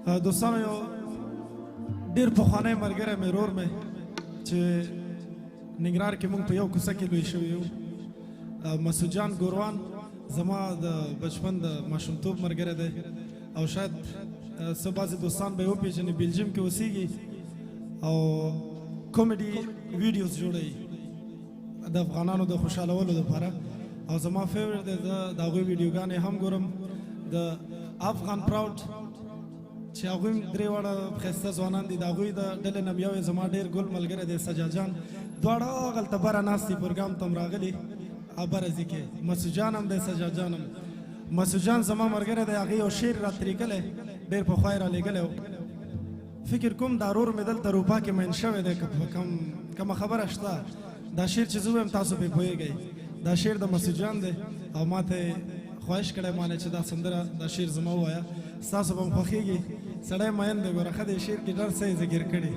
دوستانو یو ډېر پخوانی ملګری مې ورور مې چې ننګرهار کې موږ په یو کوڅه کې لوی شوي یو مسعود جان ګوروان زما د بچپن د ماشومتوب ملګری دی او شاید څه بعضې دوستان به یې وپېژني بلجیم کې اوسېږي او کومیډي ویډیوز جوړوي د افغانانو د خوشحالولو دپاره او زما فیورټ دی زه د هغوی ویډیوګانې هم ګورم د افغان پراوډ چې هغوی هم درې واړه ښایسته ځوانان دي د هغوی د ډلې نه یو زما ډېر ګل ملګری دی سجاد جان دواړه هغلته بره ناست دي پروګرام ته هم راغلي بره ځي کې مسعود جان هم دی سجاد جان هم مسعود جان زما ملګری دی هغې یو شعر راته لیکلی ډېر پخوا یې رالیږلی و فکر کوم دا ورور مې دلته اروپا کې مین شوی دی که کومه خبره شته دا شعر چې زه ویم تاسو پرې پوهېږئ دا شعر د مسعود جان دی او ما ته یې خواهش کړی مانه چې دا سندره دا شعر زما ووایه ستاسو به م خوښېږي سړی مین دی ګوره ښه دی شعر کې ډېر څه یې ذکر کړي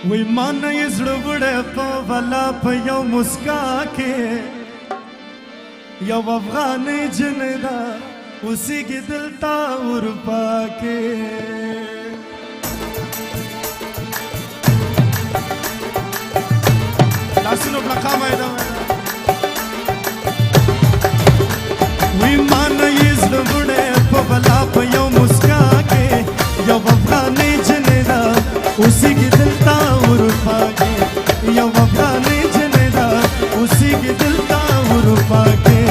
وی ما نه یې زړه وړی په ولا په یو مسکا کې یو افغانۍ جنۍ ده اوسېږي دلته اروپا کې لاسونو پړقا میده وی ما نه یې زړه وړی په ولا په یو مسکا کې یو افغانۍ جنۍ ده اوسېږي دلته اروپا کې یو افغانۍ جنۍ ده اوسېږي دلته اروپا کې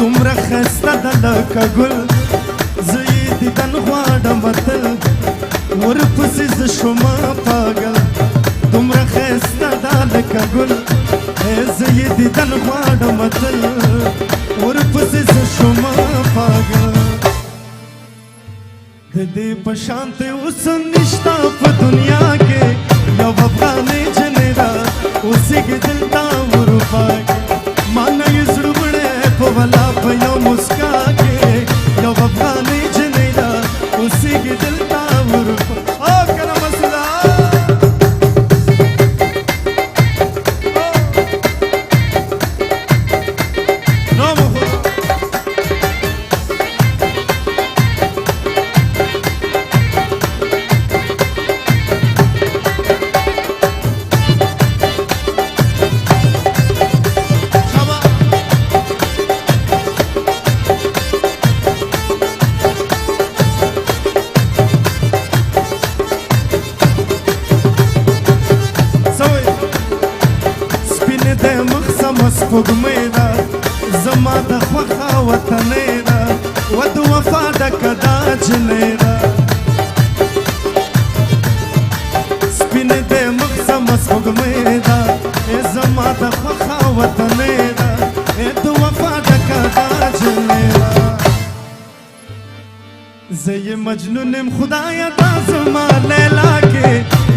دومره ښایسته ده لکه ګل زه یې دیدن غواړم تل ورپسې زه شومه پاګل دومره ښایسته ده لکه ګل زه یې دیدن غواړم تل ورپسې زه شومه پاګل د دې په شانتې اوس نشته په دنیا کې یو افغانۍ جنۍ ده اوسېږي دلته اروپا کې ما نه یې زړه وړی په ولا په یو مسکا کې یو افغانۍ جنۍ ده اوسېږي دلته اروپا او کنه مسعوده سپوږمۍ ده زما د خوښه وطنۍ ده و د وفا ډکه دا جنۍ ده سپینې د مخ سمه سپوږمۍ ده زما د خوښه وطنۍ ده د وفا ډکه دا جنۍ ده زه یې مجنون یم خدایه دا زما لیلا کې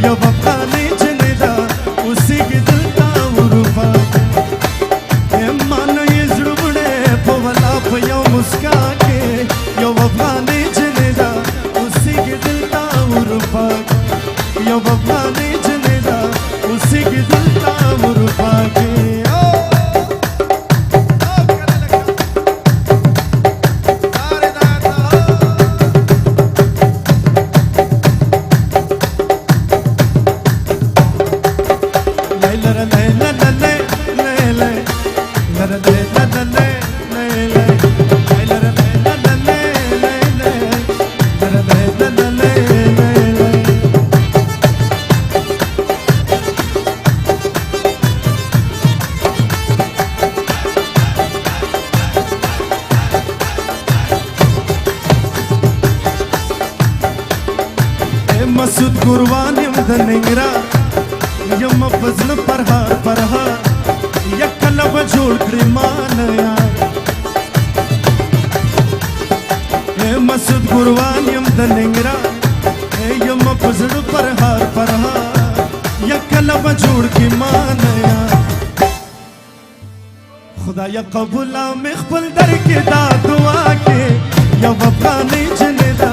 یو افغانۍ جنۍ ده اوسېږي دلته اروپا په یو مسکا کې یو افغانۍ جنۍ ده اوسېږي دلته اروپا کې یو افغانۍ جنۍ ده اوسېږي دلته اروپا کې مسعود ګوروان یم د ننګرهار یم په زړه پرهار یک کله به جوړ کړې مان یار مسعود ګوروان یم د ننګرهار یم په زړه پر هار یا کله به جوړ کړي مانه یار خدایا قبوله مې خپل در کې دا دعا کې یو افغانۍ جنې ده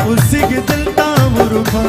اوسېږي دلته اروپا